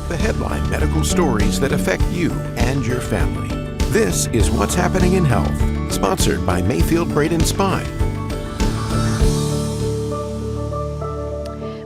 The headline medical stories that affect you and your family. This is What's Happening in Health, sponsored by Mayfield Braden Spine.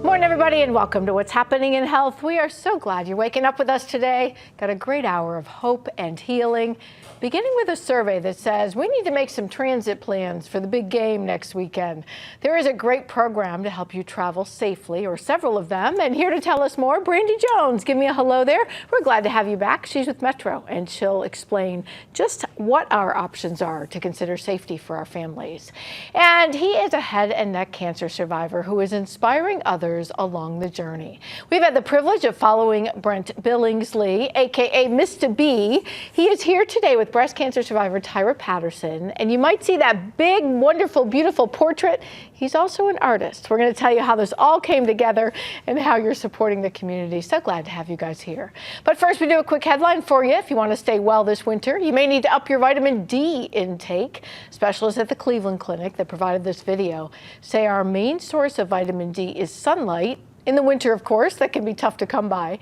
Morning, everybody, and welcome to What's Happening in Health. We are so glad you're waking up with us today. Got a great hour of hope and healing, beginning with a survey that says we need to make some transit plans for the big game next weekend. There is a great program to help you travel safely, or several of them, and here to tell us more, Brandy Jones. Give me a hello there. We're glad to have you back. She's with Metro, and she'll explain just what our options are to consider safety for our families. And he is a head and neck cancer survivor who is inspiring others along the journey. We've had the privilege of following Brent Billingsley, aka Mr. B. He is here today with breast cancer survivor Tyra Patterson, and you might see that big, wonderful, beautiful portrait. He's also an artist. We're going to tell you how this all came together and how you're supporting the community. So glad to have you guys here. But first, we do a quick headline for you. If you want to stay well this winter, you may need to up your vitamin D intake. Specialists at the Cleveland Clinic that provided this video say our main source of vitamin D is sunlight. In the winter, of course, that can be tough to come by.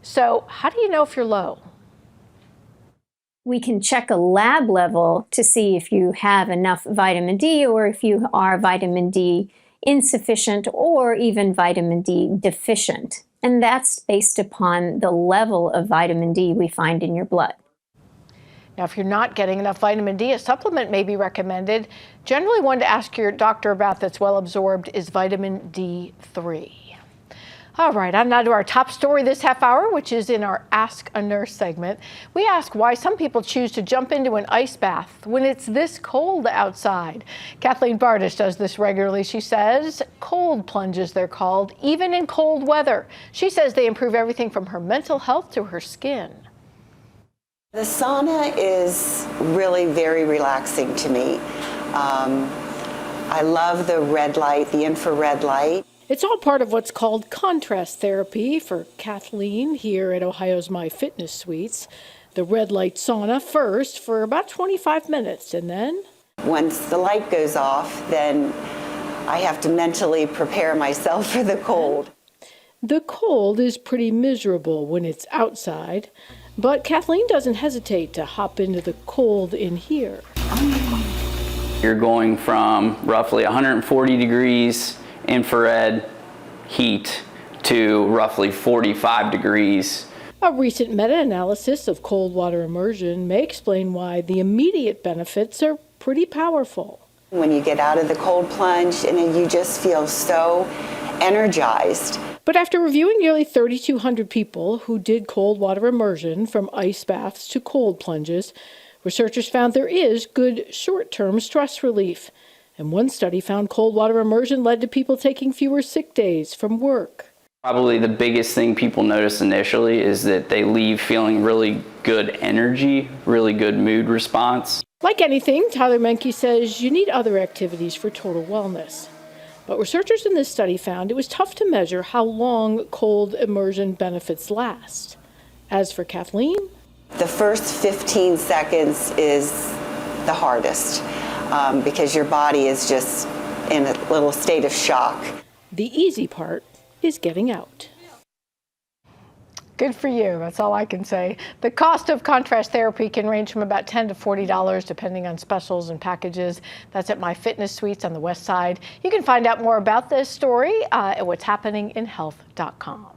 So how do you know if you're low? We can check a lab level to see if you have enough vitamin D or if you are vitamin D insufficient or even vitamin D deficient. And that's based upon the level of vitamin D we find in your blood. Now, if you're not getting enough vitamin D, a supplement may be recommended. Generally, one to ask your doctor about that's well absorbed is vitamin D3. All right, on now to our top story this half hour, which is in our Ask a Nurse segment. We ask why some people choose to jump into an ice bath when it's this cold outside. Kathleen Bardish does this regularly. She says cold plunges, they're called, even in cold weather. She says they improve everything from her mental health to her skin. The sauna is really very relaxing to me. I love the red light, the infrared light. It's all part of what's called contrast therapy for Kathleen here at Ohio's My Fitness Suites. The red light sauna first for about 25 minutes, and then once the light goes off, then I have to mentally prepare myself for the cold. The cold is pretty miserable when it's outside, but Kathleen doesn't hesitate to hop into the cold in here. You're going from roughly 140 degrees infrared heat to roughly 45 degrees. A recent meta-analysis of cold water immersion may explain why the immediate benefits are pretty powerful. When you get out of the cold plunge, and you just feel so energized. But after reviewing nearly 3,200 people who did cold water immersion, from ice baths to cold plunges, researchers found there is good short-term stress relief. And one study found cold water immersion led to people taking fewer sick days from work. Probably the biggest thing people notice initially is that they leave feeling really good energy, really good mood response. Like anything, Tyler Menke says you need other activities for total wellness. But researchers in this study found it was tough to measure how long cold immersion benefits last. As for Kathleen, the first 15 seconds is the hardest. Because your body is just in a little state of shock. The easy part is getting out. Good for you. That's all I can say. The cost of contrast therapy can range from about $10 to $40 depending on specials and packages. That's at My Fitness Suites on the west side. You can find out more about this story at what'shappeninginhealth.com.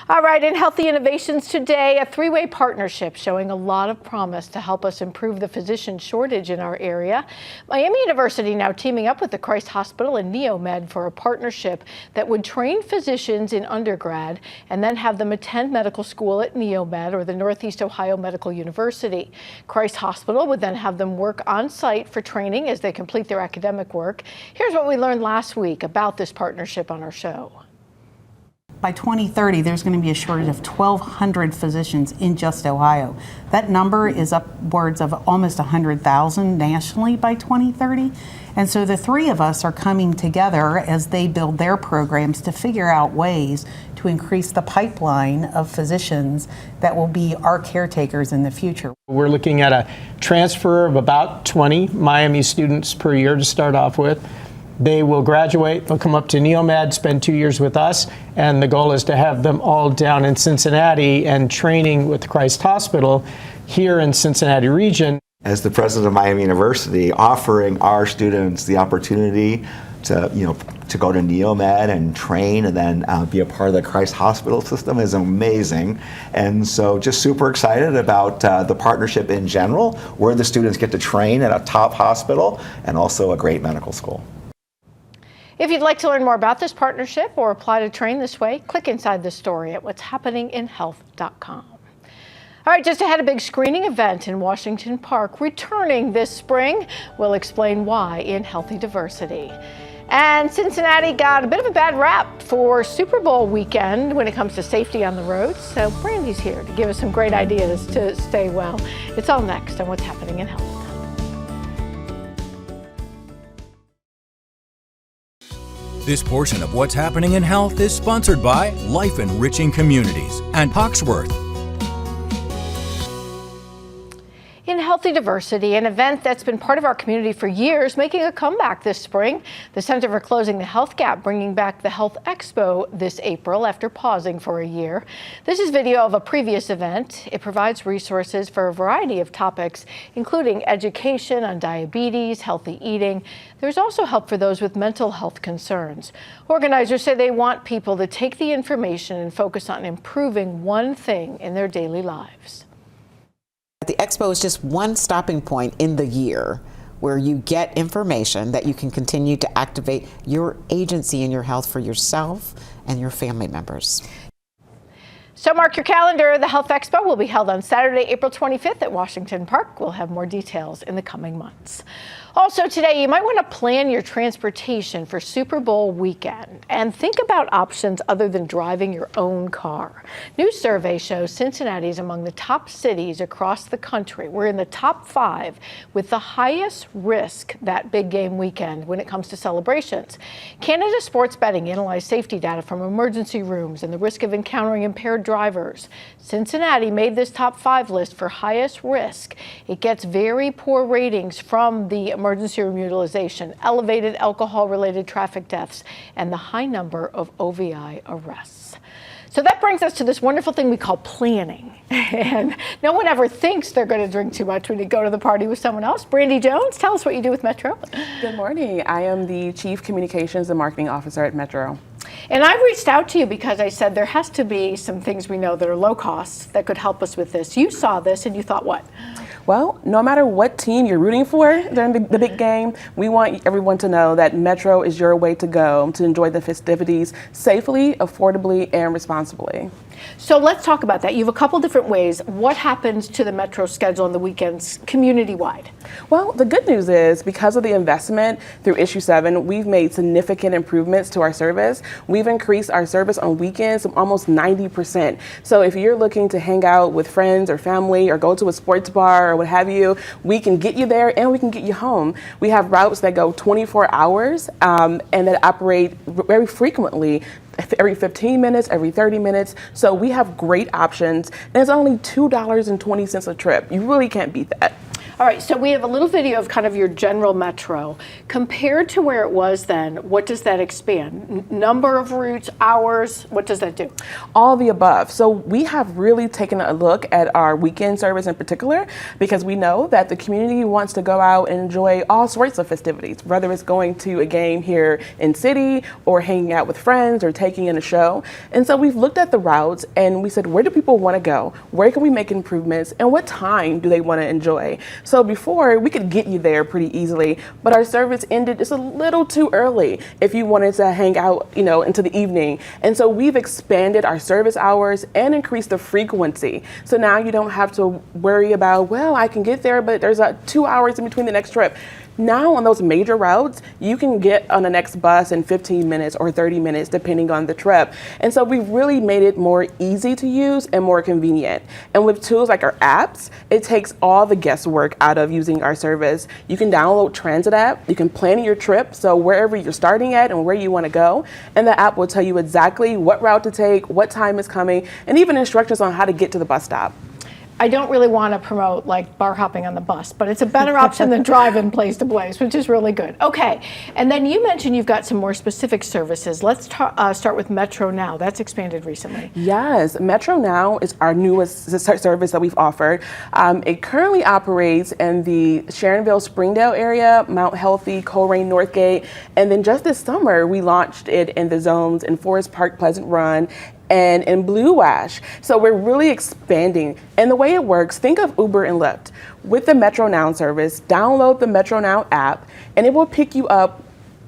All right, in Healthy Innovations today, a three-way partnership showing a lot of promise to help us improve the physician shortage in our area. Miami University now teaming up with the Christ Hospital and NeoMed for a partnership that would train physicians in undergrad and then have them attend medical school at NeoMed or the Northeast Ohio Medical University. Christ Hospital would then have them work on site for training as they complete their academic work. Here's what we learned last week about this partnership on our show. By 2030, there's going to be a shortage of 1,200 physicians in just Ohio. That number is upwards of almost 100,000 nationally by 2030. And so the three of us are coming together as they build their programs to figure out ways to increase the pipeline of physicians that will be our caretakers in the future. We're looking at a transfer of about 20 Miami students per year to start off with. They will graduate, they'll come up to Neomed, spend 2 years with us, and the goal is to have them all down in Cincinnati and training with Christ Hospital here in Cincinnati region. As the president of Miami University, offering our students the opportunity to, to go to Neomed and train and then be a part of the Christ Hospital system is amazing. And so just super excited about the partnership in general, where the students get to train at a top hospital and also a great medical school. If you'd like to learn more about this partnership or apply to train this way, click inside the story at what'shappeninginhealth.com. All right, just ahead, a big screening event in Washington Park returning this spring. We'll explain why in Healthy Diversity. And Cincinnati got a bit of a bad rap for Super Bowl weekend when it comes to safety on the roads. So Brandy's here to give us some great ideas to stay well. It's all next on What's Happening in Health. This portion of What's Happening in Health is sponsored by Life Enriching Communities and Hawksworth. In Healthy Diversity, an event that's been part of our community for years, making a comeback this spring. The Center for Closing the Health Gap bringing back the Health Expo this April after pausing for a year. This is video of a previous event. It provides resources for a variety of topics, including education on diabetes, healthy eating. There's also help for those with mental health concerns. Organizers say they want people to take the information and focus on improving one thing in their daily lives. The expo is just one stopping point in the year where you get information that you can continue to activate your agency in your health for yourself and your family members. So mark your calendar. The Health Expo will be held on Saturday, April 25th at Washington Park. We'll have more details in the coming months. Also today, you might want to plan your transportation for Super Bowl weekend and think about options other than driving your own car. New survey shows Cincinnati is among the top cities across the country. We're in the top 5 with the highest risk that big game weekend when it comes to celebrations. Canada Sports Betting analyzed safety data from emergency rooms and the risk of encountering impaired drivers. Cincinnati made this top 5 list for highest risk. It gets very poor ratings from the emergency room utilization, elevated alcohol-related traffic deaths, and the high number of OVI arrests. So that brings us to this wonderful thing we call planning. And no one ever thinks they're going to drink too much when you go to the party with someone else. Brandy Jones, tell us what you do with Metro. Good morning. I am the Chief Communications and Marketing Officer at Metro. And I reached out to you because I said there has to be some things we know that are low cost that could help us with this. You saw this and you thought what? Well, no matter what team you're rooting for during the big game, we want everyone to know that Metro is your way to go to enjoy the festivities safely, affordably, and responsibly. So let's talk about that. You have a couple different ways. What happens to the Metro schedule on the weekends community-wide? Well, the good news is because of the investment through Issue 7, we've made significant improvements to our service. We've increased our service on weekends almost 90%. So if you're looking to hang out with friends or family or go to a sports bar or what have you, we can get you there and we can get you home. We have routes that go 24 hours and that operate very frequently, every 15 minutes, every 30 minutes. So we have great options, and it's only $2.20 a trip. You really can't beat that. All right, so we have a little video of kind of your general Metro. Compared to where it was then, what does that expand? Number of routes, hours, what does that do? All of the above. So we have really taken a look at our weekend service in particular because we know that the community wants to go out and enjoy all sorts of festivities, whether it's going to a game here in city or hanging out with friends or taking in a show. And so we've looked at the routes and we said, where do people want to go? Where can we make improvements? And what time do they want to enjoy? So before, we could get you there pretty easily, but our service ended just a little too early if you wanted to hang out, into the evening. And so we've expanded our service hours and increased the frequency. So now you don't have to worry about, well, I can get there, but there's 2 hours in between the next trip. Now on those major routes, you can get on the next bus in 15 minutes or 30 minutes, depending on the trip. And so we've really made it more easy to use and more convenient. And with tools like our apps, it takes all the guesswork out of using our service. You can download Transit app, you can plan your trip, so wherever you're starting at and where you want to go, and the app will tell you exactly what route to take, what time is coming, and even instructions on how to get to the bus stop. I don't really want to promote like bar hopping on the bus, but it's a better option than driving place to place, which is really good. Okay, and then you mentioned you've got some more specific services. Let's start with Metro Now. That's expanded recently. Yes, Metro Now is our newest service that we've offered. It currently operates in the Sharonville, Springdale area, Mount Healthy, Coleraine, Northgate, and then just this summer we launched it in the zones in Forest Park, Pleasant Run, and in Blue Wash. So we're really expanding. And the way it works, think of Uber and Lyft. With the Metro Now service, download the Metro Now app and it will pick you up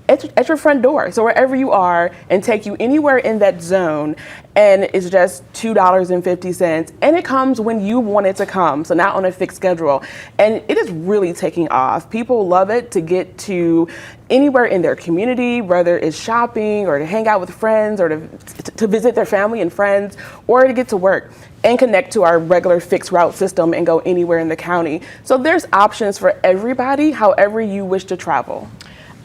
at your front door, so wherever you are, and take you anywhere in that zone, and it's just $2.50, and it comes when you want it to come, so not on a fixed schedule. And it is really taking off. People love it to get to anywhere in their community, whether it's shopping or to hang out with friends or to visit their family and friends, or to get to work and connect to our regular fixed route system and go anywhere in the county. So there's options for everybody, however you wish to travel.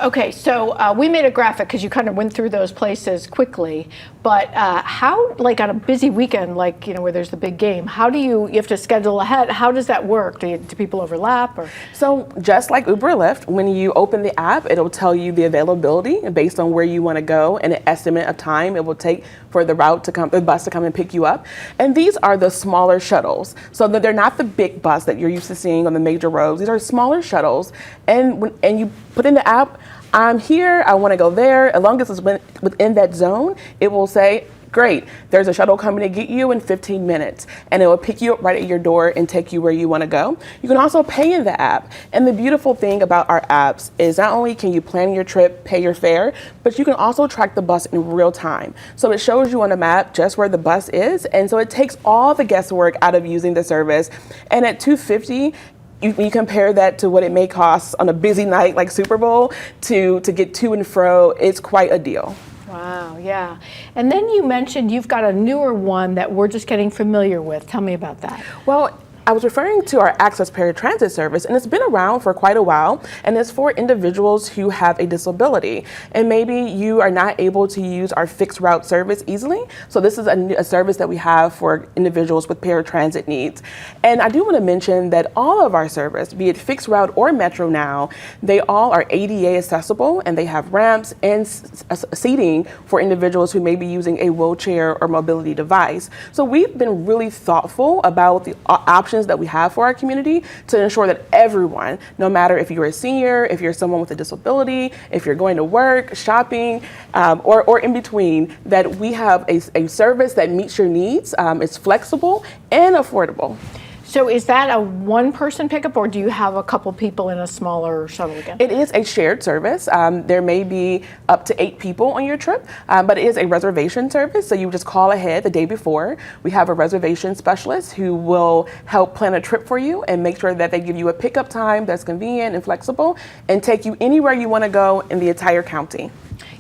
Okay, so we made a graphic because you kind of went through those places quickly, but how, like on a busy weekend, like, you know, where there's the big game, how do you have to schedule ahead? How does that work? Do people overlap? Or? So just like Uber or Lyft, when you open the app, it'll tell you the availability based on where you want to go and an estimate of time it will take for the bus to come and pick you up. And these are the smaller shuttles, so that they're not the big bus that you're used to seeing on the major roads. These are smaller shuttles, and you put in the app, I'm here, I want to go there. As long as it's within that zone, it will say, great, there's a shuttle coming to get you in 15 minutes, and it will pick you up right at your door and take you where you want to go. You can also pay in the app. And the beautiful thing about our apps is not only can you plan your trip, pay your fare, but you can also track the bus in real time. So it shows you on a map just where the bus is, and so it takes all the guesswork out of using the service. And at $250, you compare that to what it may cost on a busy night like Super Bowl to get to and fro, it's quite a deal. Wow, yeah. And then you mentioned you've got a newer one that we're just getting familiar with. Tell me about that. Well, I was referring to our Access Paratransit service, and it's been around for quite a while, and it's for individuals who have a disability. And maybe you are not able to use our fixed route service easily. So this is a service that we have for individuals with paratransit needs. And I do want to mention that all of our service, be it fixed route or Metro Now, they all are ADA accessible, and they have ramps and seating for individuals who may be using a wheelchair or mobility device. So we've been really thoughtful about the options that we have for our community to ensure that everyone, no matter if you're a senior, if you're someone with a disability, if you're going to work, shopping, or in between, that we have a service that meets your needs, it's flexible and affordable. So is that a one-person pickup, or do you have a couple people in a smaller shuttle again? It is a shared service. There may be up to 8 people on your trip, but it is a reservation service, so you just call ahead the day before. We have a reservation specialist who will help plan a trip for you and make sure that they give you a pickup time that's convenient and flexible and take you anywhere you want to go in the entire county.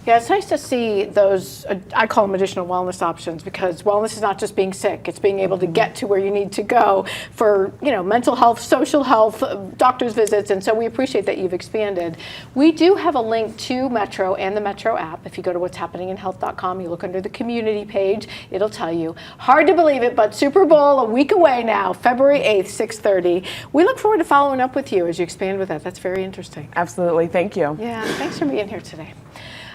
Yeah, it's nice to see those, I call them additional wellness options, because wellness is not just being sick, it's being able to get to where you need to go for, you know, mental health, social health, doctor's visits, and so we appreciate that you've expanded. We do have a link to Metro and the Metro app. If you go to what'shappeninginhealth.com, you look under the community page, it'll tell you. Hard to believe it, but Super Bowl a week away now, February 8th, 6:30. We look forward to following up with you as you expand with that. That's very interesting. Absolutely, thank you. Yeah, thanks for being here today.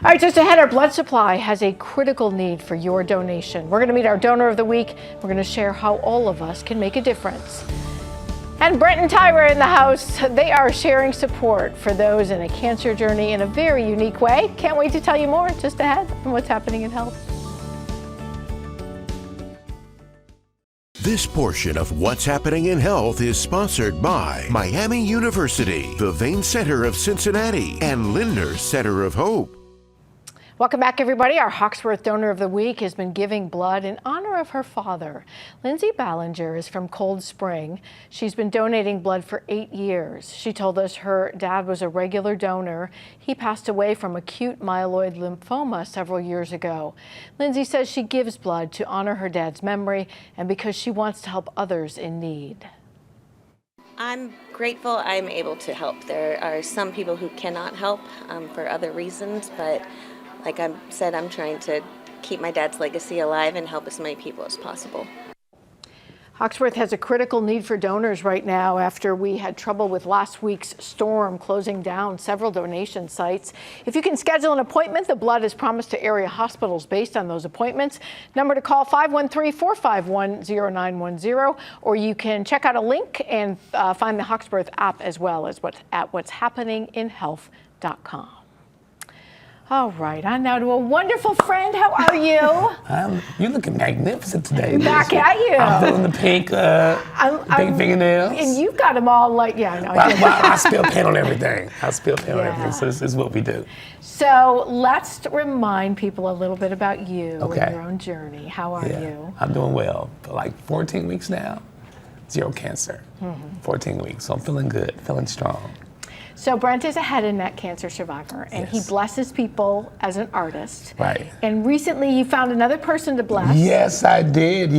All right, just ahead, our blood supply has a critical need for your donation. We're going to meet our donor of the week. We're going to share how all of us can make a difference. And Brent and Tyra in the house, they are sharing support for those in a cancer journey in a very unique way. Can't wait to tell you more just ahead on What's Happening in Health. This portion of What's Happening in Health is sponsored by Miami University, the Vein Center of Cincinnati, and Lindner's Center of Hope. Welcome back, everybody. Our Hawksworth Donor of the Week has been giving blood in honor of her father. Lindsay Ballinger is from Cold Spring. She's been donating blood for 8 years. She told us her dad was a regular donor. He passed away from acute myeloid lymphoma several years ago. Lindsay says she gives blood to honor her dad's memory and because she wants to help others in need. I'm grateful I'm able to help. There are some people who cannot help for other reasons, but like I said, I'm trying to keep my dad's legacy alive and help as many people as possible. Hawkesworth has a critical need for donors right now after we had trouble with last week's storm closing down several donation sites. If you can schedule an appointment, the blood is promised to area hospitals based on those appointments. Number to call 513-451-0910, or you can check out a link and find the Hawkesworth app as well as at what'shappeninginhealth.com. All right, on now to a wonderful friend. How are you? You're looking magnificent today. Back at you. I'm feeling the pink, pink fingernails. And you've got them all like, yeah, I know. I spill paint on everything. So this is what we do. So let's remind people a little bit about you and your own journey. How are you? I'm doing well. For like 14 weeks now, 0 cancer. 14 weeks, so I'm feeling good, feeling strong. So Brent is a head and neck cancer survivor, and he blesses people as an artist. Right. And recently you found another person to bless. Yes, I did.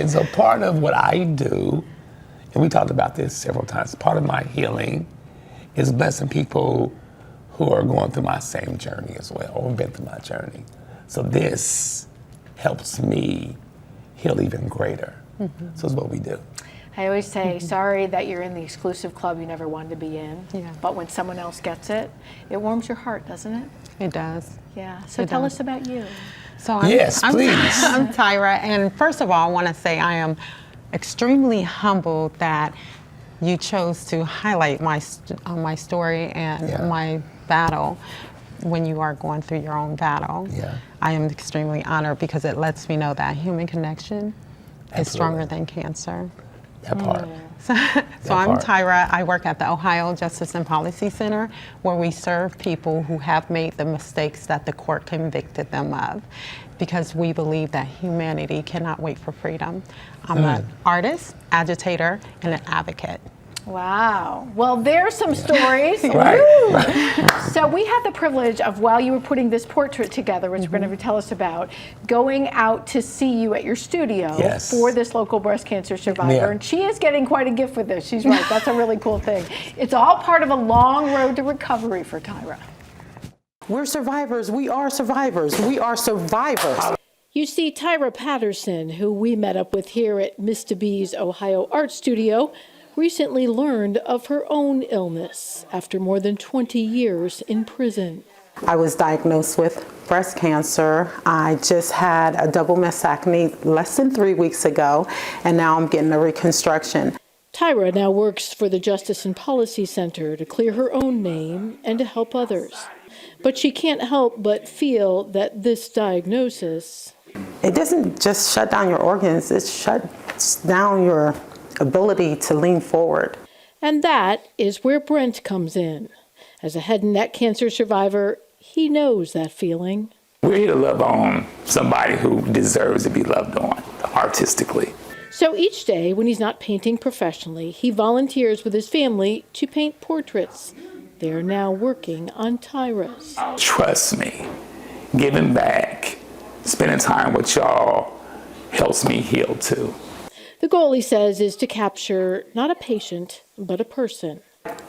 So part of what I do, and we talked about this several times, part of my healing is blessing people who are going through my same journey as well, or been through my journey. So this helps me heal even greater. So it's what we do. I always say, sorry that you're in the exclusive club you never wanted to be in, but when someone else gets it, it warms your heart, doesn't it? It does. Yeah, so tell us about you. So please. I'm Tyra, and first of all, I want to say I am extremely humbled that you chose to highlight my story and my battle when you are going through your own battle. I am extremely honored because it lets me know that human connection is stronger than cancer. That part. So I'm Tyra. I work at the Ohio Justice and Policy Center, where we serve people who have made the mistakes that the court convicted them of, because we believe that humanity cannot wait for freedom. I'm an artist, agitator, and an advocate. Wow. Well, there's some stories. Right. So we had the privilege of, while you were putting this portrait together, which you're going to tell us about, going out to see you at your studio for this local breast cancer survivor. And she is getting quite a gift with this. She's right. That's a really cool thing. It's all part of a long road to recovery for Tyra. We're survivors. We are survivors. We are survivors. You see, Tyra Patterson, who we met up with here at Mr. B's Ohio Art Studio, recently learned of her own illness after more than 20 years in prison. I was diagnosed with breast cancer. I just had a double mastectomy less than 3 weeks ago, and now I'm getting a reconstruction. Tyra now works for the Justice and Policy Center to clear her own name and to help others. But she can't help but feel that this diagnosis... It doesn't just shut down your organs, it shuts down your ability to lean forward. And that is where Brent comes in. As a head and neck cancer survivor, he knows that feeling. We're here to love on somebody who deserves to be loved on artistically. So each day when he's not painting professionally, he volunteers with his family to paint portraits. They are now working on Tyra's. Trust me, giving back, spending time with y'all helps me heal too. The goal, he says, is to capture not a patient, but a person.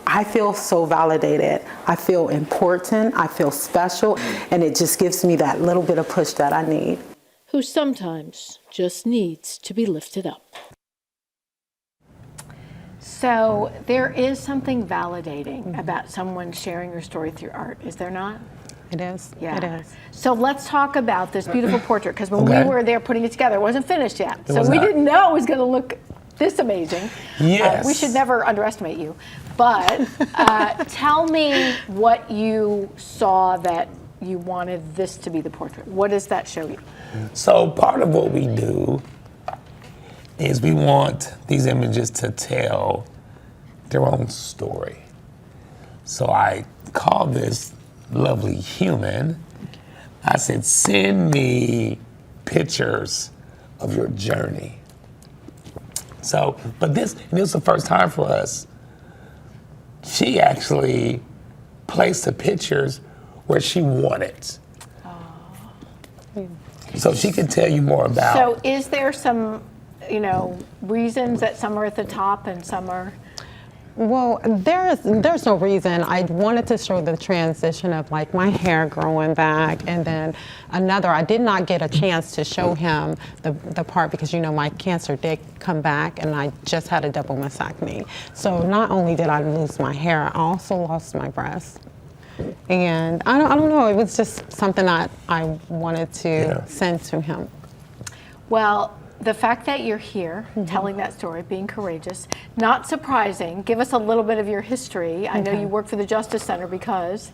I feel so validated. I feel important. I feel special. And it just gives me that little bit of push that I need. Who sometimes just needs to be lifted up. So there is something validating about someone sharing your story through art, is there not? It is. Yeah. It is. So let's talk about this beautiful portrait, because when we were there putting it together, it wasn't finished yet. So we didn't know it was going to look this amazing. Yes. We should never underestimate you. But tell me what you saw that you wanted this to be the portrait. What does that show you? So part of what we do is we want these images to tell their own story. So I call this lovely human. I said, send me pictures of your journey. So, but this was the first time for us. She actually placed the pictures where she wanted. So she can tell you more about. So is there some, reasons that some are at the top and some are? Well, there's no reason. I wanted to show the transition of like my hair growing back, and then I did not get a chance to show him the part because my cancer did come back, and I just had a double mastectomy. So not only did I lose my hair, I also lost my breast. And I don't know, it was just something that I wanted to send to him. Well, the fact that you're here telling that story, being courageous, not surprising. Give us a little bit of your history. I know you work for the Justice Center because...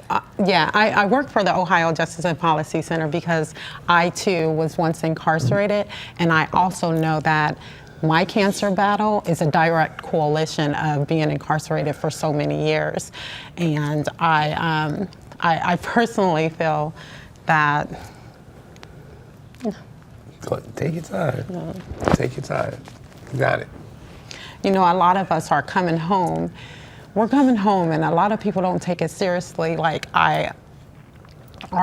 I work for the Ohio Justice and Policy Center because I too was once incarcerated, and I also know that my cancer battle is a direct coalition of being incarcerated for so many years. And I personally feel that... Take your time. Take your time. You got it. A lot of us are coming home. We're coming home, and a lot of people don't take it seriously. Like our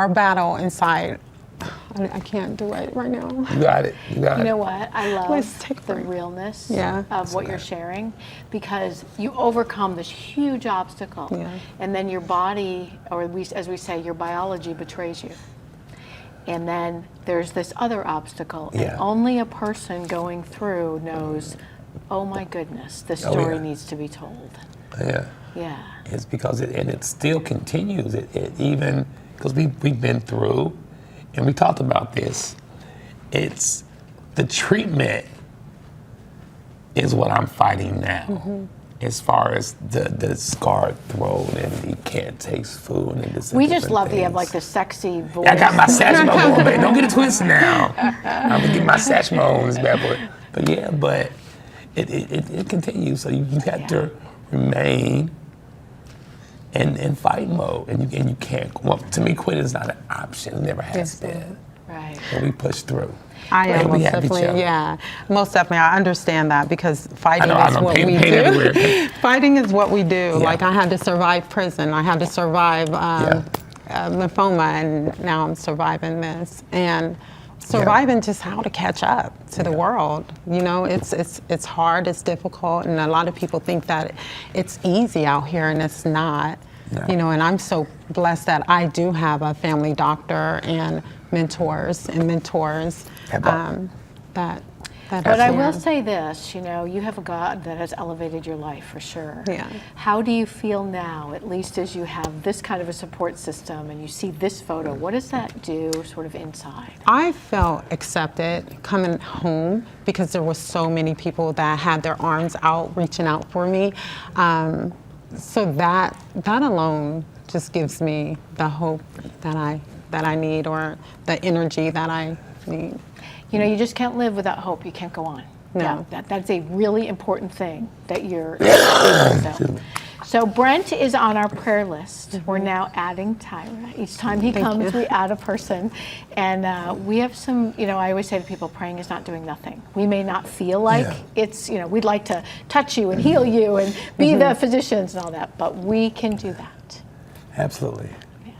battle inside, I can't do it right now. You got it. You got it. You know what? I love the realness of what you're sharing, because you overcome this huge obstacle, and then your body, or as we say, your biology betrays you. And then there's this other obstacle, and only a person going through knows, oh my goodness, the story needs to be told. Yeah. It's because it still continues. It even, because we've been through, and we talked about this, it's the treatment is what I'm fighting now. As far as the scarred throat, and you can't taste food, and this. We just love that you have like the sexy voice. I got my Satchmo on, baby. Don't get it twisted now. I'm gonna get my Satchmo on this bad boy. But it continues. So you have to remain in fight mode, and you can't. Well, to me, quit is not an option. It never has been. Right. But we push through. I am most definitely, most definitely. I understand that because fighting is what we do. Fighting is what we do. Like I had to survive prison. I had to survive lymphoma, and now I'm surviving this. And surviving just how to catch up to the world. It's hard, it's difficult, and a lot of people think that it's easy out here, and it's not. And I'm so blessed that I do have a family doctor and mentors. But I will say this, you have a God that has elevated your life for sure. How do you feel now, at least as you have this kind of a support system and you see this photo? What does that do sort of inside? I felt accepted coming home because there were so many people that had their arms out, reaching out for me. So that alone just gives me the hope that I need, or the energy that I need. You just can't live without hope. You can't go on. No. That's a really important thing that you're So Brent is on our prayer list. We're now adding Tyra. Each time he comes, we add a person. And we have some, I always say to people, praying is not doing nothing. We may not feel like it's, we'd like to touch you and heal you and be the physicians and all that, but we can do that. Absolutely.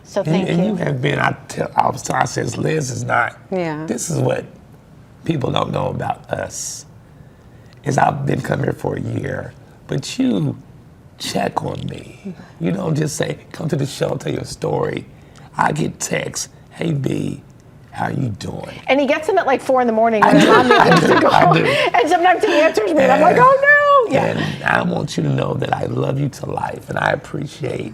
So thank you. And you have been, I says, Liz is not, this is what people don't know about us, is I've been coming here for a year, but you check on me. You don't just say, come to the show, tell your story. I get texts, hey B, how you doing? And he gets them at like 4 in the morning when I'm to go. I do. And sometimes he answers me and I'm like, oh no. And I want you to know that I love you to life, and I appreciate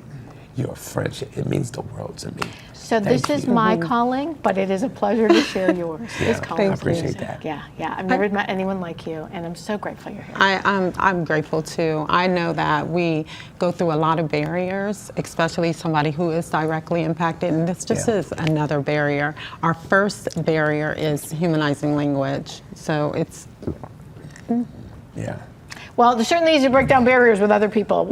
your friendship. It means the world to me. So this is my calling, but it is a pleasure to share yours. This calling. I appreciate that. Yeah. I've never met anyone like you, and I'm so grateful you're here. I'm grateful too. I know that we go through a lot of barriers, especially somebody who is directly impacted, and this just is another barrier. Our first barrier is humanizing language. So it's... Well, there's certainly easy to break down barriers with other people.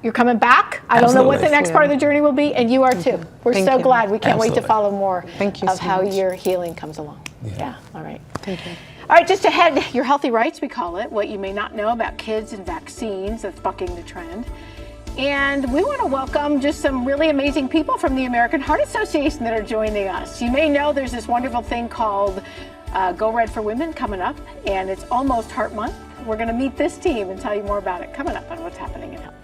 You're coming back. I don't know what the next part of the journey will be, and you are too. We're so glad. We can't wait to follow more of how your healing comes along. All right. Thank you. All right, just ahead, your healthy rights, we call it, what you may not know about kids and vaccines that's bucking the trend. And we want to welcome just some really amazing people from the American Heart Association that are joining us. You may know there's this wonderful thing called Go Red for Women coming up, and it's almost Heart Month. We're going to meet this team and tell you more about it coming up on What's Happening in Health.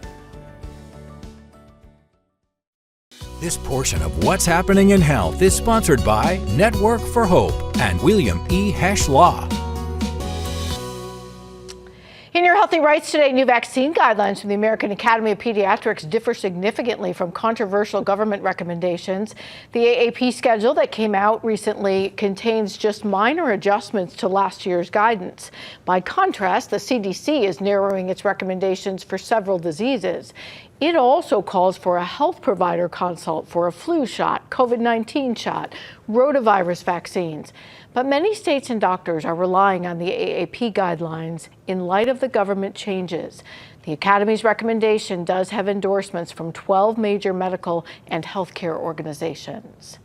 This portion of What's Happening in Health is sponsored by Network for Hope and William E. Hesch Law. In your Healthy Rights Today, new vaccine guidelines from the American Academy of Pediatrics differ significantly from controversial government recommendations. The AAP schedule that came out recently contains just minor adjustments to last year's guidance. By contrast, the CDC is narrowing its recommendations for several diseases. It also calls for a health provider consult for a flu shot, COVID-19 shot, rotavirus vaccines. But many states and doctors are relying on the AAP guidelines in light of the government changes. The Academy's recommendation does have endorsements from 12 major medical and healthcare organizations.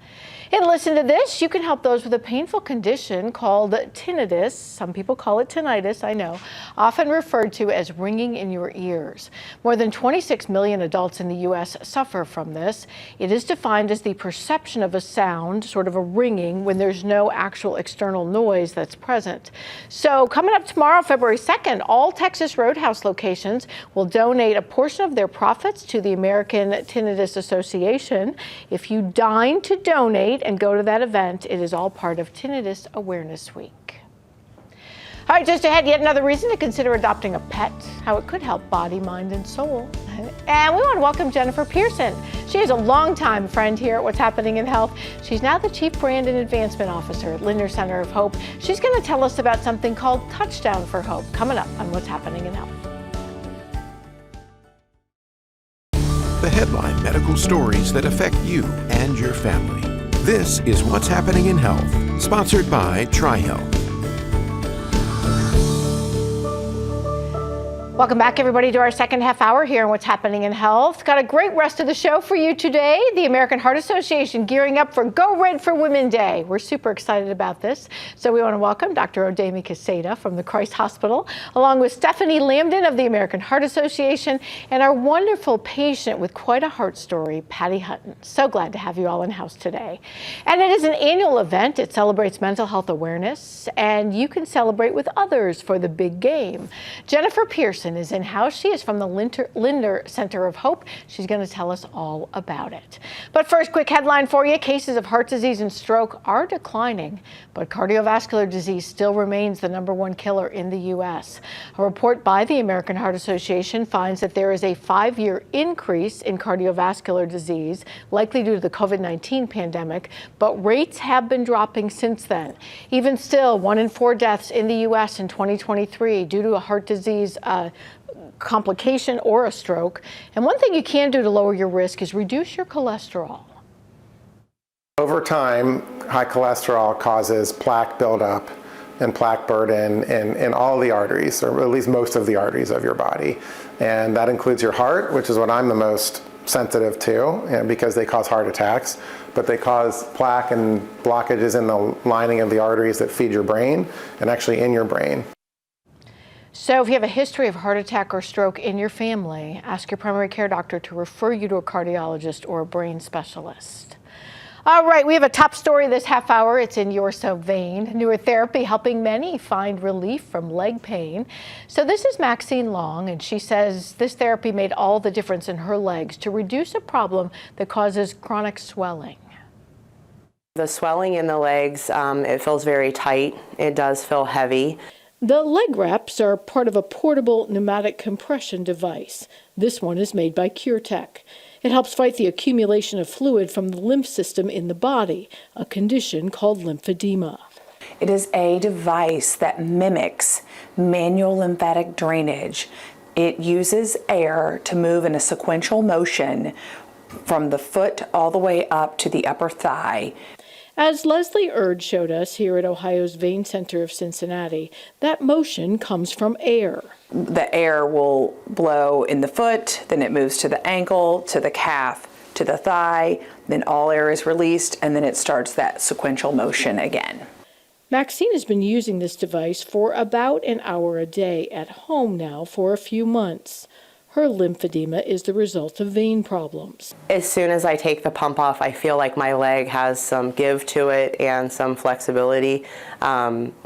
And listen to this, you can help those with a painful condition called tinnitus. Some people call it tinnitus, I know, often referred to as ringing in your ears. More than 26 million adults in the U.S. suffer from this. It is defined as the perception of a sound, sort of a ringing, when there's no actual external noise that's present. So coming up tomorrow, February 2nd, all Texas Roadhouse locations will donate a portion of their profits to the American Tinnitus Association. If you dine to donate and go to that event, it is all part of Tinnitus Awareness Week. All right, just ahead, yet another reason to consider adopting a pet, how it could help body, mind, and soul. And we want to welcome Jennifer Pearson. She is a longtime friend here at What's Happening in Health. She's now the Chief Brand and Advancement Officer at Lindner Center of Hope. She's going to tell us about something called Touchdown for Hope, coming up on What's Happening in Health. The headline medical stories that affect you and your family. This is What's Happening in Health, sponsored by TriHealth. Welcome back, everybody, to our second half hour here on What's Happening in Health. Got a great rest of the show for you today. The American Heart Association gearing up for Go Red for Women Day. We're super excited about this. So we want to welcome Dr. Odemi Caseta from the Christ Hospital, along with Stephanie Lambden of the American Heart Association, and our wonderful patient with quite a heart story, Patty Hutton. So glad to have you all in house today. And it is an annual event. It celebrates mental health awareness, and you can celebrate with others for the big game. Jennifer Pearson is in house. She is from the Lindner Center of Hope. She's going to tell us all about it. But first, quick headline for you. Cases of heart disease and stroke are declining, but cardiovascular disease still remains the #1 killer in the U.S. A report by the American Heart Association finds that there is a 5-year increase in cardiovascular disease, likely due to the COVID-19 pandemic, but rates have been dropping since then. Even still, 1 in 4 deaths in the U.S. in 2023 due to a heart disease complication or a stroke. And one thing you can do to lower your risk is reduce your cholesterol. Over time, high cholesterol causes plaque buildup and plaque burden in all the arteries, or at least most of the arteries of your body. And that includes your heart, which is what I'm the most sensitive to, because they cause heart attacks, but they cause plaque and blockages in the lining of the arteries that feed your brain and actually in your brain. So if you have a history of heart attack or stroke in your family, ask your primary care doctor to refer you to a cardiologist or a brain specialist. All right, we have a top story this half hour. It's in Your So Vein. Newer therapy helping many find relief from leg pain. So this is Maxine Long, and she says this therapy made all the difference in her legs to reduce a problem that causes chronic swelling. The swelling in the legs, it feels very tight. It does feel heavy. The leg wraps are part of a portable pneumatic compression device. This one is made by CureTech. It helps fight the accumulation of fluid from the lymph system in the body, a condition called lymphedema. It is a device that mimics manual lymphatic drainage. It uses air to move in a sequential motion from the foot all the way up to the upper thigh. As Leslie Erd showed us here at Ohio's Vein Center of Cincinnati, that motion comes from air. The air will blow in the foot, then it moves to the ankle, to the calf, to the thigh, then all air is released, and then it starts that sequential motion again. Maxine has been using this device for about an hour a day at home now for a few months. Her lymphedema is the result of vein problems. As soon as I take the pump off, I feel like my leg has some give to it and some flexibility,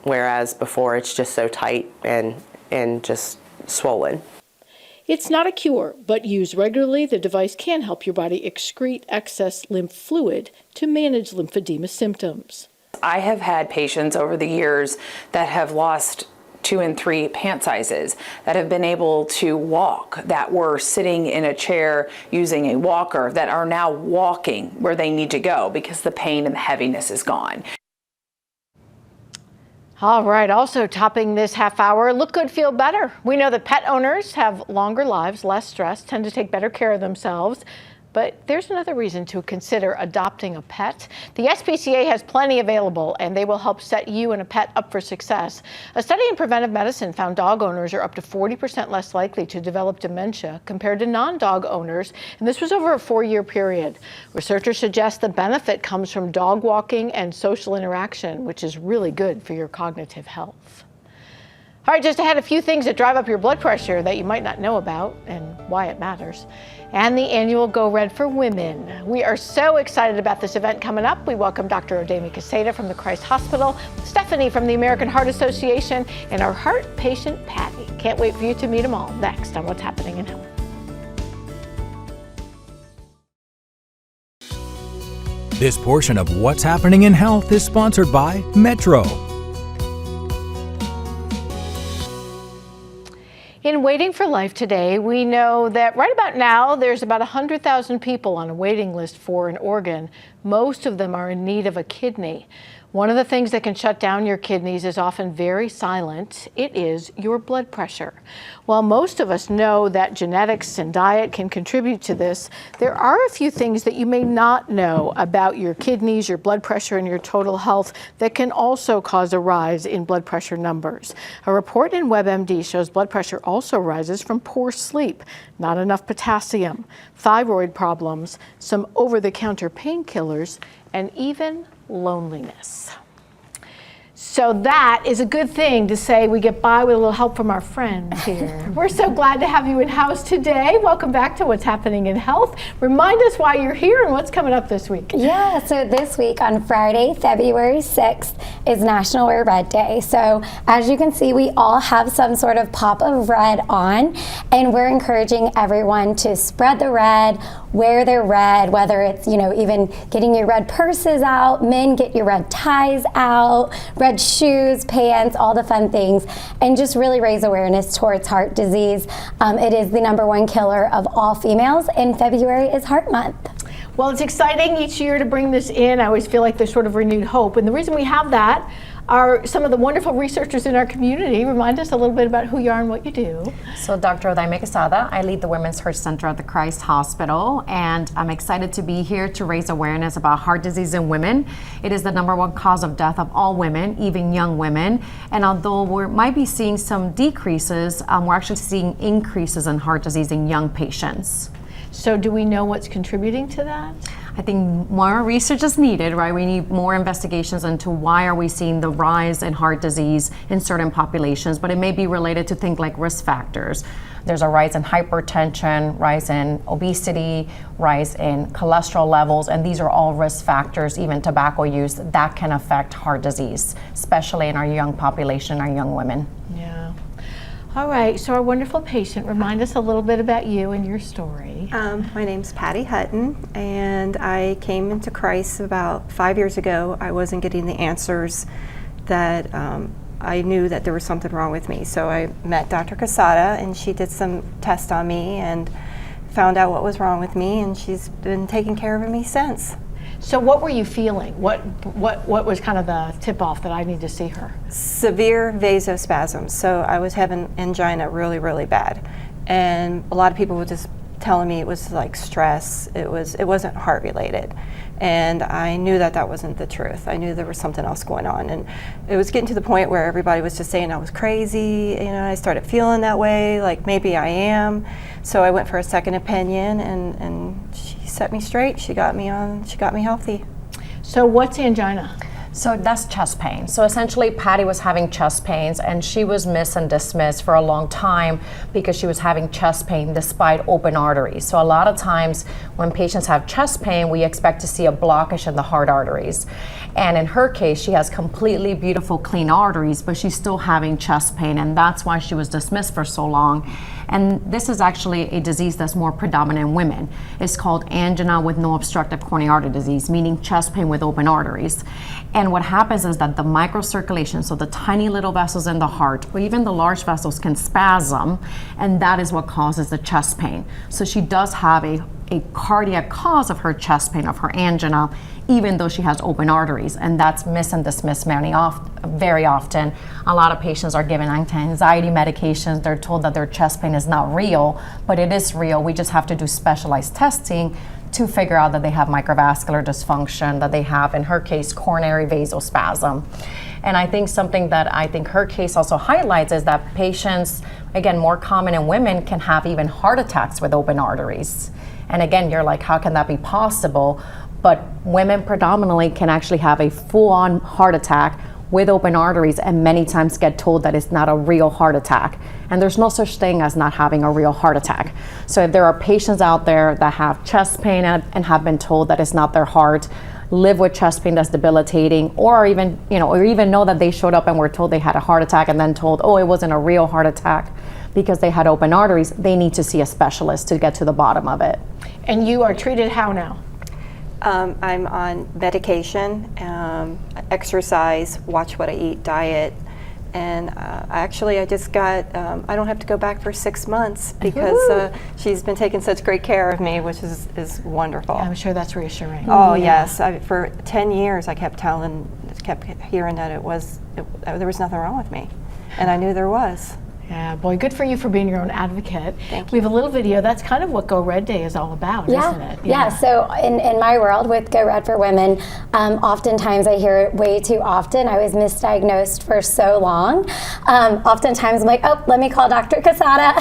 whereas before it's just so tight and and just swollen. It's not a cure, but used regularly, the device can help your body excrete excess lymph fluid to manage lymphedema symptoms. I have had patients over the years that have lost 2 and 3 pant sizes, that have been able to walk, that were sitting in a chair using a walker, that are now walking where they need to go because the pain and the heaviness is gone. All right, also topping this half hour, look good, feel better. We know that pet owners have longer lives, less stress, tend to take better care of themselves. But there's another reason to consider adopting a pet. The SPCA has plenty available, and they will help set you and a pet up for success. A study in preventive medicine found dog owners are up to 40% less likely to develop dementia compared to non-dog owners, and this was over a 4-year period. Researchers suggest the benefit comes from dog walking and social interaction, which is really good for your cognitive health. All right, just ahead, a few things that drive up your blood pressure that you might not know about and why it matters. And the annual Go Red for Women. We are so excited about this event coming up. We welcome Dr. Odemi Caseta from the Christ Hospital, Stephanie from the American Heart Association, and our heart patient, Patty. Can't wait for you to meet them all next on What's Happening in Health. This portion of What's Happening in Health is sponsored by Metro. In Waiting for Life today, we know that right about now, there's about 100,000 people on a waiting list for an organ. Most of them are in need of a kidney. One of the things that can shut down your kidneys is often very silent. It is your blood pressure. While most of us know that genetics and diet can contribute to this, there are a few things that you may not know about your kidneys, your blood pressure, and your total health that can also cause a rise in blood pressure numbers. A report in WebMD shows blood pressure also rises from poor sleep, not enough potassium, thyroid problems, some over-the-counter painkillers, and even loneliness. So that is a good thing to say we get by with a little help from our friends here. We're so glad to have you in-house today. Welcome back to What's Happening in Health. Remind us why you're here and what's coming up this week. Yeah, so this week on Friday, February 6th is National Wear Red Day. So as you can see, we all have some sort of pop of red on, and we're encouraging everyone to spread the red, wear their red, whether it's, even getting your red purses out, men get your red ties out, red shoes, pants, all the fun things, and just really raise awareness towards heart disease. It is the #1 killer of all females, and February is Heart Month. Well, it's exciting each year to bring this in. I always feel like there's sort of renewed hope, and the reason we have that are some of the wonderful researchers in our community. Remind us a little bit about who you are and what you do. So Dr. Odemi Caseta, I lead the Women's Heart Center at the Christ Hospital, and I'm excited to be here to raise awareness about heart disease in women. It is the #1 cause of death of all women, even young women. And although we might be seeing some decreases, we're actually seeing increases in heart disease in young patients. So do we know what's contributing to that? I think more research is needed, right? We need more investigations into why are we seeing the rise in heart disease in certain populations, but it may be related to things like risk factors. There's a rise in hypertension, rise in obesity, rise in cholesterol levels, and these are all risk factors, even tobacco use, that can affect heart disease, especially in our young population, our young women. Yeah. All right, so our wonderful patient, remind us a little bit about you and your story. My name's Patty Hutton, and I came into Christ about 5 years ago. I wasn't getting the answers that I knew that there was something wrong with me. So I met Dr. Caseta, and she did some tests on me and found out what was wrong with me, and she's been taking care of me since. So what were you feeling? What was kind of the tip-off that I need to see her? Severe vasospasms. So I was having angina really, really bad. And a lot of people were just telling me it was like stress. It wasn't heart related. And I knew that that wasn't the truth. I knew there was something else going on. And it was getting to the point where everybody was just saying I was crazy. I started feeling that way, like maybe I am. So I went for a second opinion, and she set me straight. She got me healthy. So what's angina? So that's chest pain. So essentially Patty was having chest pains and she was missed and dismissed for a long time because she was having chest pain despite open arteries. So a lot of times when patients have chest pain, we expect to see a blockage in the heart arteries. And in her case, she has completely beautiful clean arteries, but she's still having chest pain, and that's why she was dismissed for so long. And this is actually a disease that's more predominant in women. It's called angina with no obstructive coronary artery disease, meaning chest pain with open arteries. And what happens is that the microcirculation, so the tiny little vessels in the heart, or even the large vessels, can spasm, and that is what causes the chest pain. So she does have a cardiac cause of her chest pain, of her angina, even though she has open arteries, and that's missed and dismissed very often. A lot of patients are given anti-anxiety medications. They're told that their chest pain is not real, but it is real. We just have to do specialized testing to figure out that they have microvascular dysfunction, that they have, in her case, coronary vasospasm. And I think something that I think her case also highlights is that patients, again, more common in women, can have even heart attacks with open arteries. And again, you're like, how can that be possible? But women predominantly can actually have a full-on heart attack with open arteries and many times get told that it's not a real heart attack. And there's no such thing as not having a real heart attack. So if there are patients out there that have chest pain and have been told that it's not their heart, live with chest pain that's debilitating, or even know that they showed up and were told they had a heart attack and then told, oh, it wasn't a real heart attack because they had open arteries, they need to see a specialist to get to the bottom of it. And you are treated how now? I'm on medication, exercise, watch what I eat, diet, and actually I just got, I don't have to go back for 6 months because she's been taking such great care of me, which is wonderful. I'm sure that's reassuring. Oh yes, for 10 years I kept hearing that there was nothing wrong with me, and I knew there was. Yeah, boy, good for you for being your own advocate. Thank We have a little video. That's kind of what Go Red Day is all about, isn't it? Yeah, so in my world with Go Red for Women, oftentimes I hear it way too often. I was misdiagnosed for so long. Oftentimes I'm like, oh, let me call Dr. Casada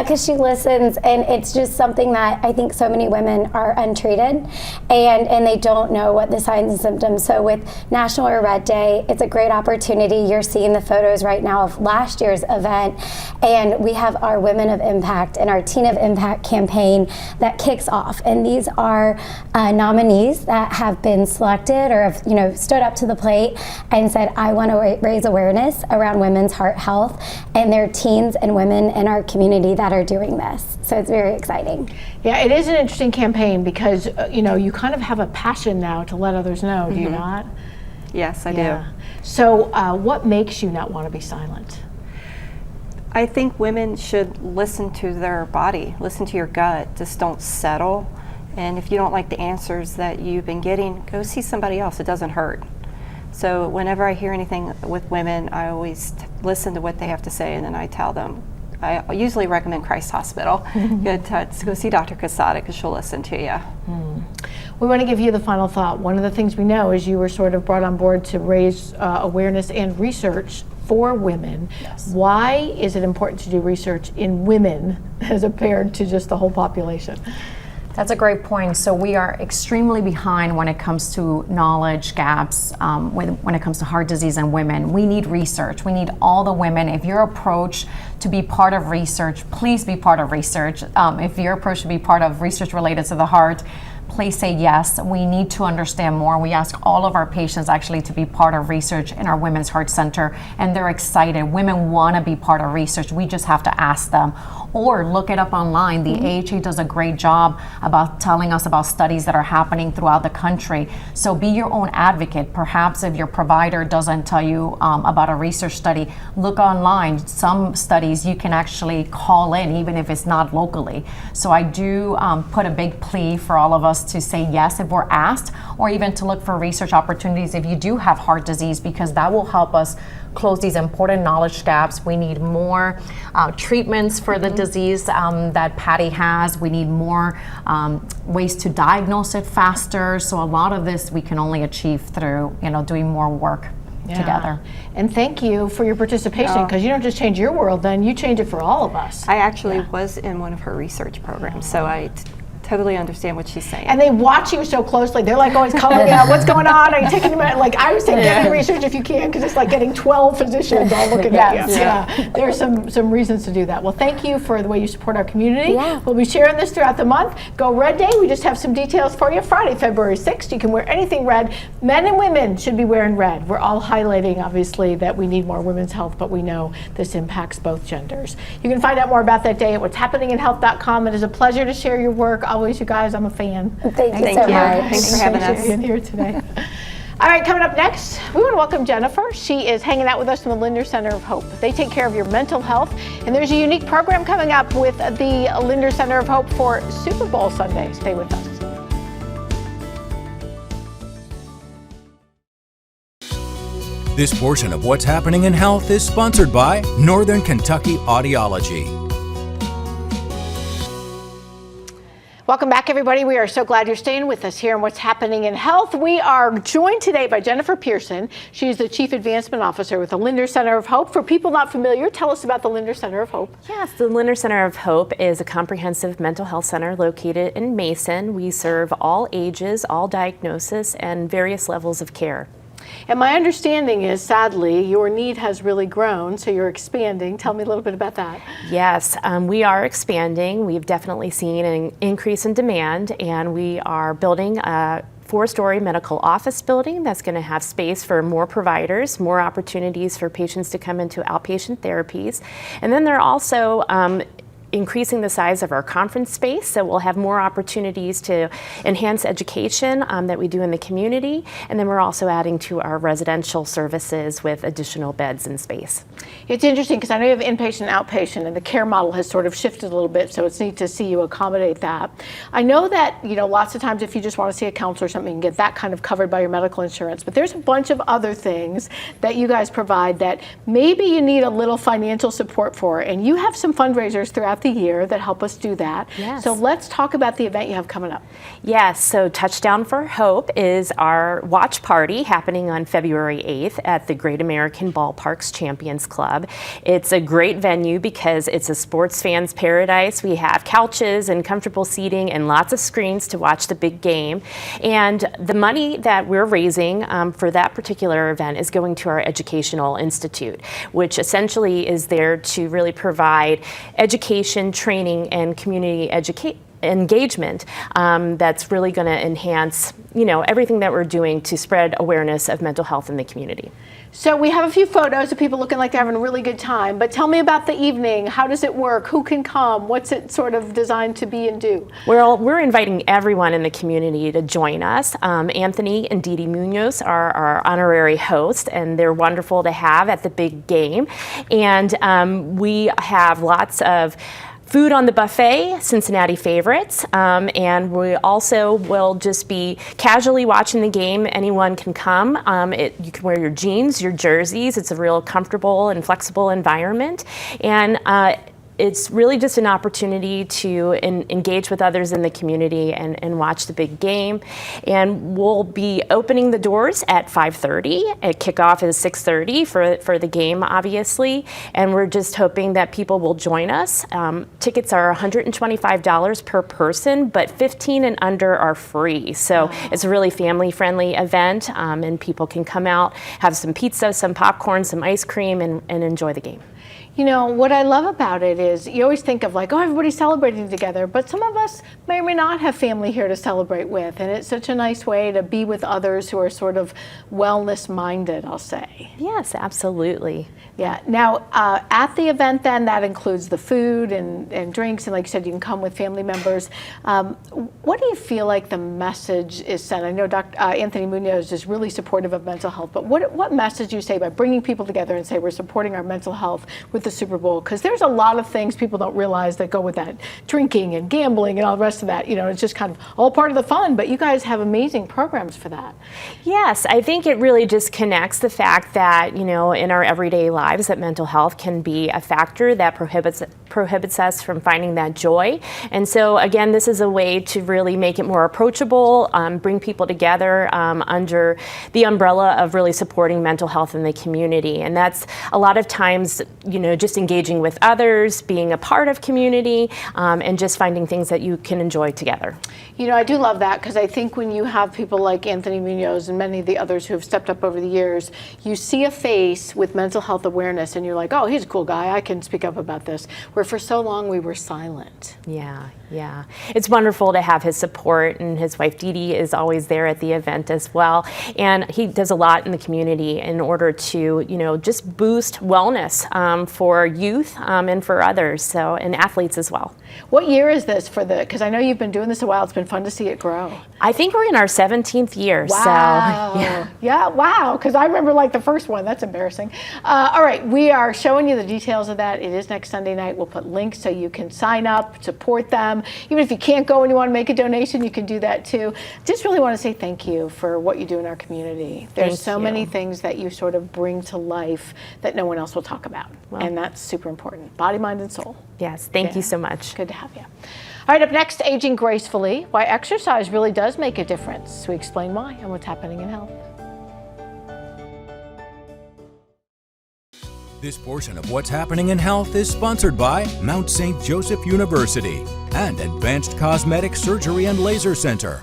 because she listens, and it's just something that I think so many women are untreated and they don't know what the signs and symptoms. So with National Red Day, it's a great opportunity. You're seeing the photos right now of last year's event. And we have our Women of Impact and our Teen of Impact campaign that kicks off. And these are nominees that have been selected or have stood up to the plate and said, I want to raise awareness around women's heart health. And there are teens and women in our community that are doing this. So it's very exciting. Yeah, it is an interesting campaign because you kind of have a passion now to let others know, do you not? Yes, I do. So what makes you not want to be silent? I think women should listen to their body, listen to your gut, just don't settle. And if you don't like the answers that you've been getting, go see somebody else. It doesn't hurt. So whenever I hear anything with women, I always listen to what they have to say, and then I tell them. I usually recommend Christ Hospital. Go see Dr. Casada because she'll listen to you. We want to give you the final thought. One of the things we know is you were sort of brought on board to raise awareness and research for women. Yes. Why is it important to do research in women as compared to just the whole population? That's a great point. So we are extremely behind when it comes to knowledge gaps, when it comes to heart disease in women. We need research. We need all the women. If your approach to be part of research, please be part of research. If your approach to be part of research related to the heart, please say yes. We need to understand more. We ask all of our patients actually to be part of research in our Women's Heart Center, and they're excited. Women want to be part of research. We just have to ask them. Or look it up online. The AHA does a great job about telling us about studies that are happening throughout the country. So be your own advocate. Perhaps if your provider doesn't tell you about a research study, look online. Some studies you can actually call in, even if it's not locally. So I do put a big plea for all of us to say yes if we're asked, or even to look for research opportunities if you do have heart disease, because that will help us close these important knowledge gaps. We need more treatments for the disease that Patty has. We need more ways to diagnose it faster. So a lot of this we can only achieve through doing more work together. And thank you for your participation, because you don't just change your world, then you change it for all of us. I actually was in one of her research programs, so I totally understand what she's saying. And they watch you so closely. They're like always calling out, what's going on? Are you taking them? Like I would say, get your research if you can, because it's like getting 12 physicians all looking at you. Yeah. There are some reasons to do that. Well, thank you for the way you support our community. We'll be sharing this throughout the month. Go Red Day. We just have some details for you. Friday, February 6th. You can wear anything red. Men and women should be wearing red. We're all highlighting, obviously, that we need more women's health, but we know this impacts both genders. You can find out more about that day at what'shappeninginhealth.com. It is a pleasure to share your work. Always, you guys, I'm a fan. Thank you so much. Thanks for having us in here today. All right, coming up next, we want to welcome Jennifer. She is hanging out with us from the Linder Center of Hope. They take care of your mental health, and there's a unique program coming up with the Linder Center of Hope for Super Bowl Sunday. Stay with us. This portion of What's Happening in Health is sponsored by Northern Kentucky Audiology. Welcome back, everybody. We are so glad you're staying with us here on What's Happening in Health. We are joined today by Jennifer Pearson. She's the Chief Advancement Officer with the Linder Center of Hope. For people not familiar, tell us about the Linder Center of Hope. Yes, the Linder Center of Hope is a comprehensive mental health center located in Mason. We serve all ages, all diagnosis, and various levels of care. And my understanding is, sadly, your need has really grown, so you're expanding. Tell me a little bit about that. Yes, we are expanding. We've definitely seen an increase in demand, and we are building a 4-story medical office building that's going to have space for more providers, more opportunities for patients to come into outpatient therapies. And then they're also increasing the size of our conference space, so we'll have more opportunities to enhance education that we do in the community, and then we're also adding to our residential services with additional beds and space. It's interesting because I know you have inpatient and outpatient, and the care model has sort of shifted a little bit, so it's neat to see you accommodate that. I know that, you know, lots of times if you just want to see a counselor or something, you can get that kind of covered by your medical insurance, but there's a bunch of other things that you guys provide that maybe you need a little financial support for, and you have some fundraisers throughout the year that help us do that. Yes. So let's talk about the event you have coming up. Yes, so Touchdown for Hope is our watch party happening on February 8th at the Great American Ballparks Champions Club. It's a great venue because it's a sports fan's paradise. We have couches and comfortable seating and lots of screens to watch the big game. And the money that we're raising for that particular event is going to our Educational Institute, which essentially is there to really provide education, training, and community engagement that's really going to enhance, you know, everything that we're doing to spread awareness of mental health in the community. So we have a few photos of people looking like they're having a really good time, but tell me about the evening. How does it work? Who can come? What's it sort of designed to be and do? We're inviting everyone in the community to join us. Anthony and Dee Dee Munoz are our honorary hosts, and they're wonderful to have at the big game. And we have lots of food on the buffet, Cincinnati favorites, and we also will just be casually watching the game. Anyone can come. You can wear your jeans, your jerseys. It's a real comfortable and flexible environment. And it's really just an opportunity to engage with others in the community and watch the big game. And we'll be opening the doors at 5:30. Kickoff is 6:30 for the game, obviously. And we're just hoping that people will join us. Tickets are $125 per person, but 15 and under are free. So it's a really family-friendly event, and people can come out, have some pizza, some popcorn, some ice cream, and enjoy the game. You know, what I love about it is you always think of like, oh, everybody's celebrating together, but some of us may or may not have family here to celebrate with, and it's such a nice way to be with others who are sort of wellness-minded, I'll say. Yes, absolutely. Yeah. Now, at the event then, that includes the food and drinks, and like you said, you can come with family members. What do you feel like the message is sent? I know Dr. Anthony Munoz is really supportive of mental health, but what message do you say by bringing people together and say we're supporting our mental health with the Super Bowl? Because there's a lot of things people don't realize that go with that, drinking and gambling and all the rest of that. You know, it's just kind of all part of the fun, but you guys have amazing programs for that. Yes, I think it really just connects the fact that, you know, in our everyday lives that mental health can be a factor that prohibits us from finding that joy. And so again, this is a way to really make it more approachable, bring people together under the umbrella of really supporting mental health in the community. And that's a lot of times, you know, just engaging with others, being a part of community, and just finding things that you can enjoy together. I do love that, because I think when you have people like Anthony Munoz and many of the others who have stepped up over the years, you see a face with mental health awareness and you're like, oh, he's a cool guy, I can speak up about this, where for so long we were silent. Yeah. It's wonderful to have his support, and his wife Dee Dee is always there at the event as well. And he does a lot in the community in order to, just boost wellness for youth and for others, and athletes as well. What year is this because I know you've been doing this a while, it's been fun to see it grow. I think we're in our 17th year. Wow. Wow, because I remember the first one. That's embarrassing. All right, we are showing you the details of that. It is next Sunday night. We'll put links so you can sign up, support them. Even if you can't go and you want to make a donation, you can do that too. Just really want to say thank you for what you do in our community. There's so many things that you sort of bring to life that no one else will talk about. And that's super important. Body, mind, and soul. Yes, thank you so much. Good to have you. All right, up next, aging gracefully, why exercise really does make a difference. We explain why and what's happening in health. This portion of What's Happening in Health is sponsored by Mount St. Joseph University and Advanced Cosmetic Surgery and Laser Center.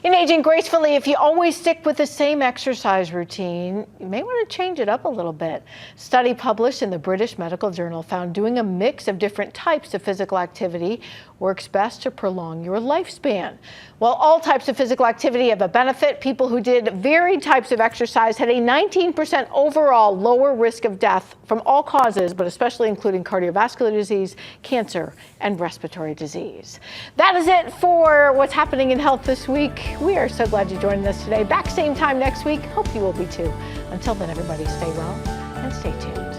In aging gracefully, if you always stick with the same exercise routine, you may want to change it up a little bit. A study published in the British Medical Journal found doing a mix of different types of physical activity works best to prolong your lifespan. While all types of physical activity have a benefit, people who did varied types of exercise had a 19% overall lower risk of death from all causes, but especially including cardiovascular disease, cancer, and respiratory disease. That is it for What's Happening in Health this week. We are so glad you joined us today. Back same time next week. Hope you will be too. Until then, everybody stay well and stay tuned.